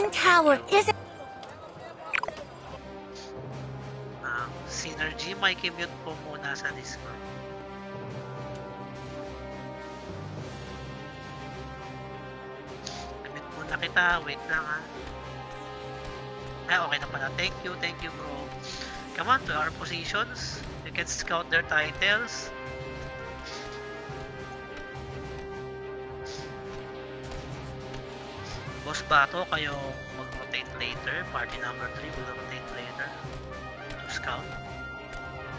Leaning Tower isn't... Synergy, makikimute po muna sa Discord. Mute muna kita, wait lang ha. Okay na pala. Thank you bro. Come on to our positions. You can scout their titles. Boss Bato, kayo mag-rotate later. Party number 3 will rotate later. To scout.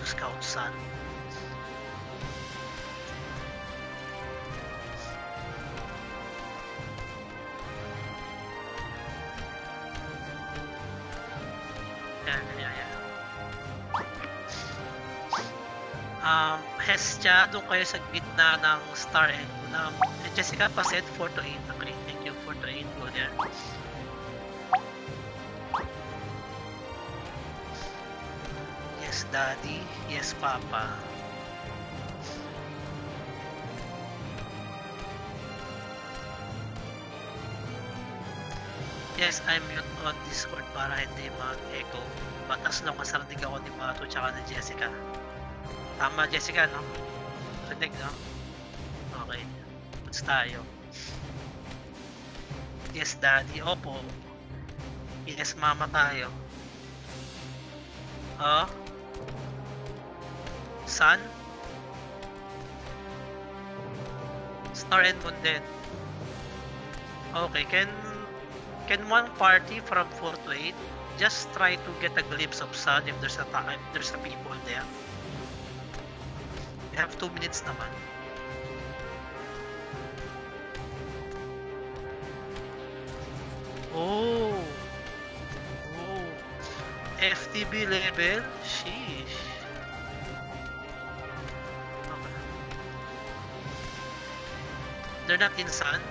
To scout Sun. Hestia, doon kayo sa gitna ng Star End. Jessica, paset 4 to 8. Okay, thank you. 4 to 8. Go there. Yes, Daddy. Yes, Papa. Yes, I'm mute on Discord para hindi mag-echo. But as long as narinig ako ni Bato tsaka ni Jessica. Tama, Jessica, no? Rinig, no? Okay. Goods tayo. Yes, Daddy. Opo. Yes, Mama tayo. Sun? Star and Moon din. Okay, can one party from 4 to 8 just try to get a glimpse of Sun if there's a people there? We have 2 minutes naman. Oh, FTB level? Sheesh. Okay. They're not in Sun?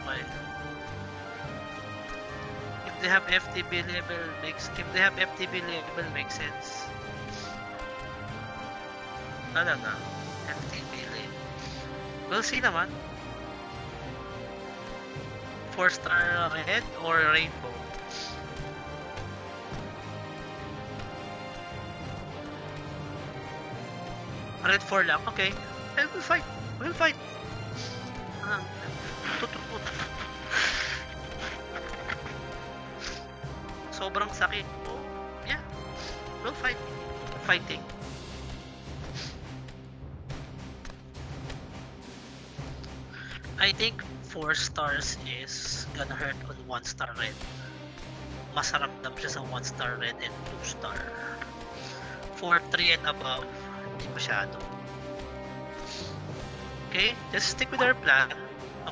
Okay. If they have FTB level makes sense. Talaga. FTB level. We'll see naman. 4-star red or rainbow. Red 4 lang. Okay. We'll fight. We'll fight. Sobrang sakit. Oh, yeah. We'll fight. Fighting. I think 4 stars is gonna hurt on 1-star red. Mas ramdam siya sa 1-star red and 2-star. 4, 3 and above, hindi masyado. Okay, just stick with our plan.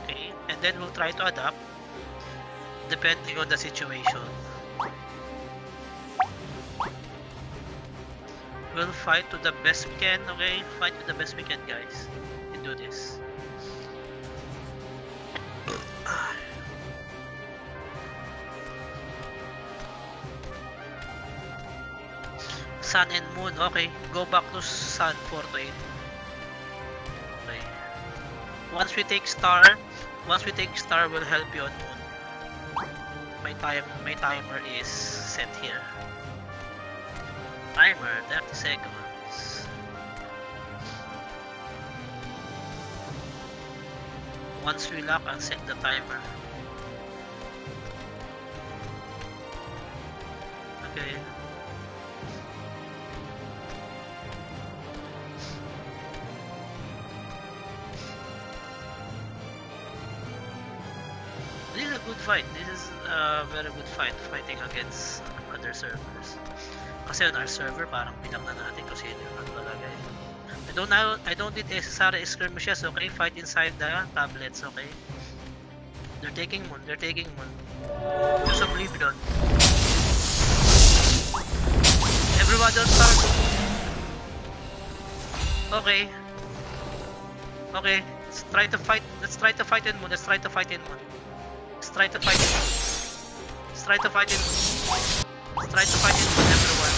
Okay, and then we'll try to adapt depending on the situation. We'll fight to the best we can, okay? Fight to the best we can, guys. We can do this. Sun and Moon, okay. Go back to Sun 4 to 8. Okay. Once we take Star, we'll help you on Moon. My timer is set here. Timer, 30 seconds. Once we lock, I'll set the timer. Okay. This is a good fight. This is a very good fight, fighting against other servers. Kasi on our server, parang bilang na natin kung sino yung naglalagay. I don't need necessary skirmishes, okay? Fight inside the tablets, okay? They're taking Moon, Use Oblivion. Everyone don't start. Okay. Okay, let's try to fight in Moon, Let's try to fight in Moon. Everyone.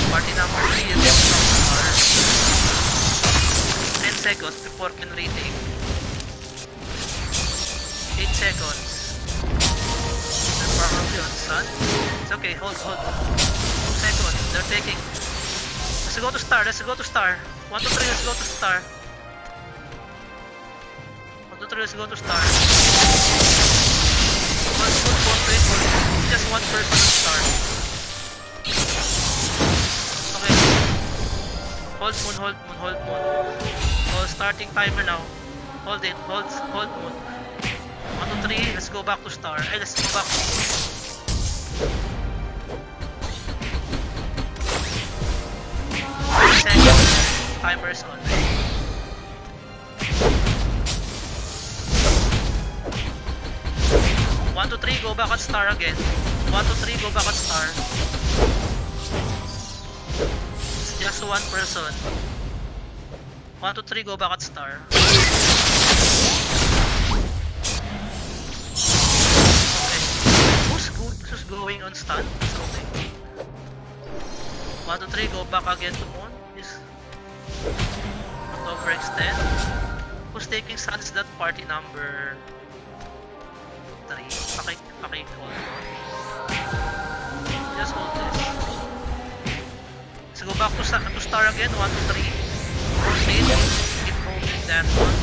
Party number 3 is from 10 seconds before can retake. 8 seconds. They're probably on sun. It's okay, hold. 2 seconds. They're taking. Let's go to star. 1, 2, 3, let's go to star. 1, 2, 3, let's go to star. Just one person to start. Okay. Hold moon. Hold starting timer now. Hold it. Hold moon. 1, 2, 3. Let's go back to star. Let's go back to moon. Timer's on. 1, 2, 3, go back at star again. 1, 2, 3, go back at star. It's just one person. 1, 2, 3, go back at star. Okay. Who's going on stun? It's okay. 1, 2, 3, go back again to moon. Not overextend. Who's taking sun is that party number 3. Paki hold on. Just hold this. Let's go back to star again. 1, 2, 3. Rotate. Keep holding that one.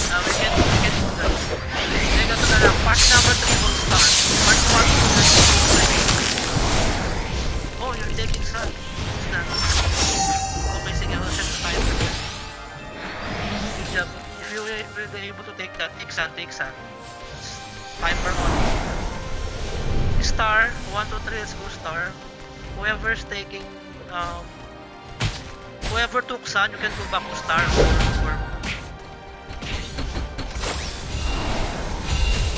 Now we can do that. Party number 3 will start. Part 1. Oh, you're taking sun. What's that? Okay, sige, I'll set the timer. Good job. If you were able to take that, take sun. Timer on. Star. 1, 2, 3, let's go star. Whoever's taking, whoever took sun, you can go back to star or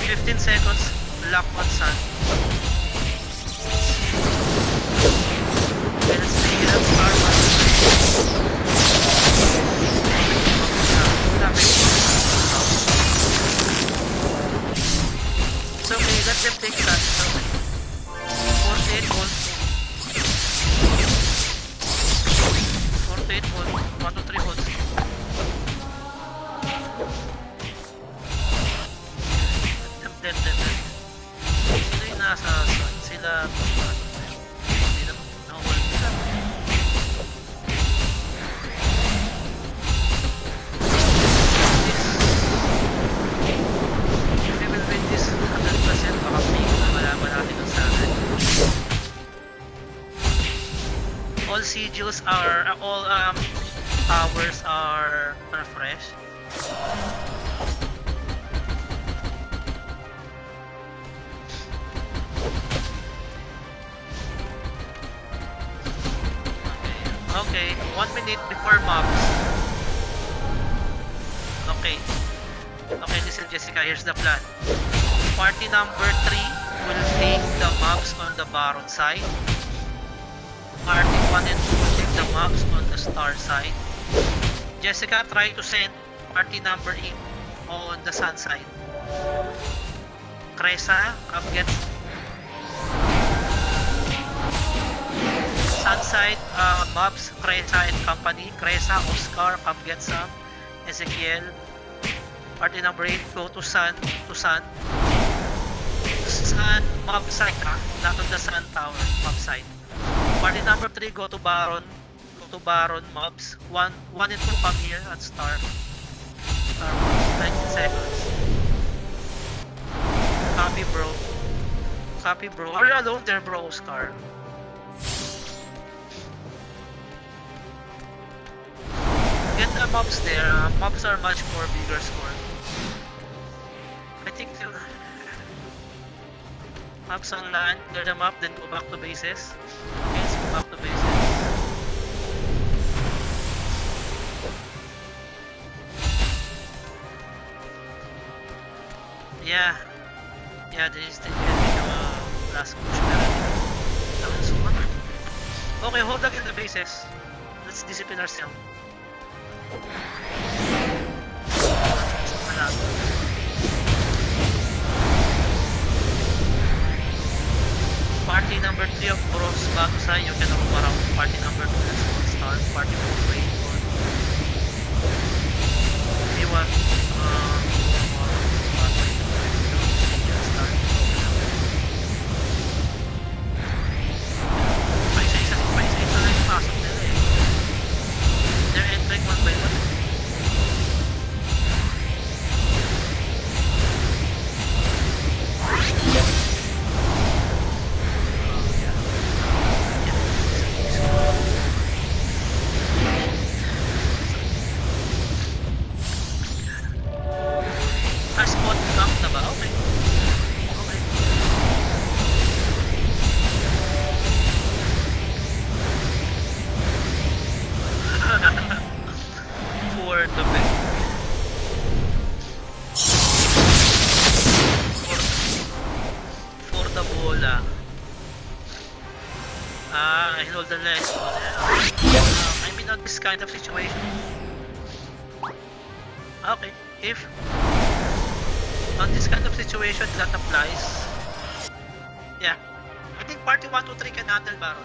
15 seconds, lock on sun. Okay, let's take it up, star 1. It's okay, let them take sun. It's okay. 48 volt. 48 volt. 1, 2, 3 volts. Dead. Sino yung nasa sun? Sila hindi na hold nila. If we will win this 100%, baka malaman natin kung saan. All sigils are, all towers are fresh. Okay, 1 minute before mobs. Okay, listen Jessica, here's the plan. Party number 3 will take the mobs on the Baron side. Party 1 and 2 will take the mobs on the star side. Jessica, try to send party number 8 on the sun side. Cresa, come get Sunside, mobs, Cresa and company. Cresa, Oscar, come get some. Ezekiel. Party number 8, go to sun. Sun, mob side, not on the sun tower, mob side. Party number 3, go to Baron. Go to Baron, mobs. 1 and 2 come here at star. Star 19 seconds. Copy bro. Are you alone there, bro, Oscar? Get the mobs there. Mobs are much more bigger score. I think mobs on land, clear them up, then go back to bases. Okay, let's go back to bases. Yeah, this is the last push. Okay, hold up in the bases. Let's discipline ourselves. party number 3 of Bros Batusai, you can roam around party number 2, let's go start party 4 wait on. If you want, paisa-isa lang yung pasok nila eh. They're entering one by one. Spot camp na ba? Okay. Okay. For the back. For the bola. I hold the legs. I mean not this kind of situation. Okay. If on this kind of situation that applies, yeah, I think party 1, 2, 3 can handle Baron.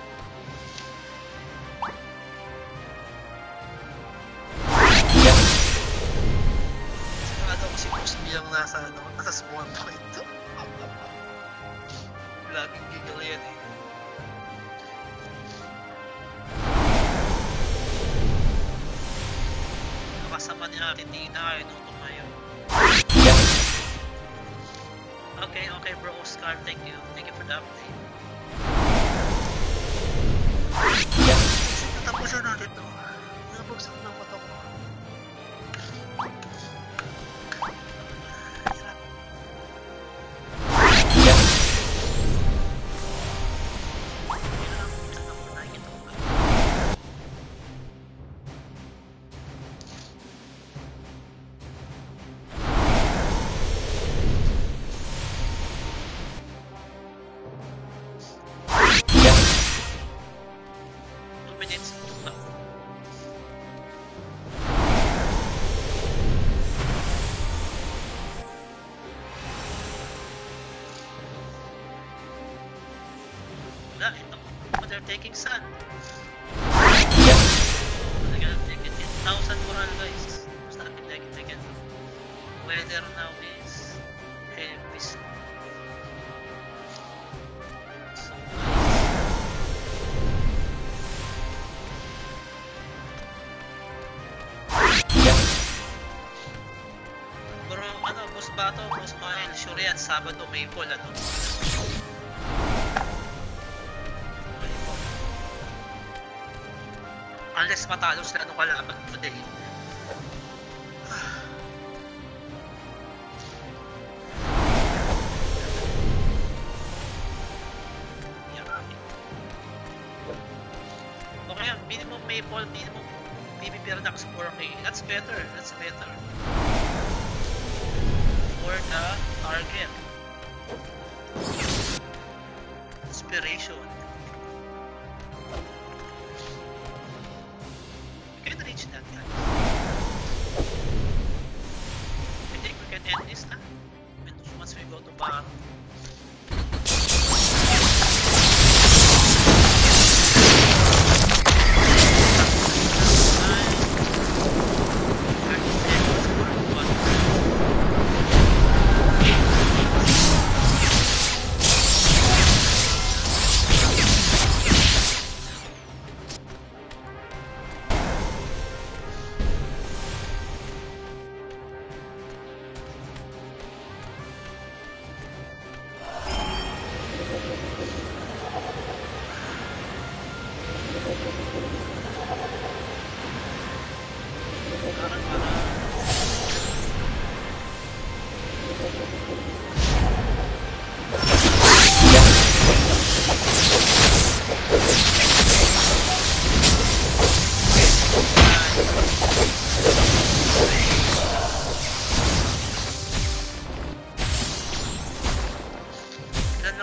Sigurado ko si Post yung nasa spawn point. Laging gigil yan eh. Nakasama niya Titina eh nung tumayo. Okay bro, Oscar, thank you for the update. Natapusan natin to. Nabuksan ng mata ko. They're taking sun. They're gonna take it in 1000 moral guys. Starting taking it. Weather now is heavy snow. So bro, Boss Bato, Boss Mael, sure yan, Sabado, Maple, unless matalo sila nung kalaban today. Okay, minimum Maple, minimum PvP Redux 4K. That's better. For the target. Inspiration. Reach that guys. I think we can end this now. Once we go to Baron.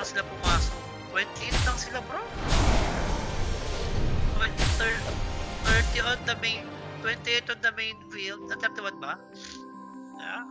Sila pumasok. 28 lang sila bro. 30 on the main, 28 on the main field. Nataptawan ba? Yeah.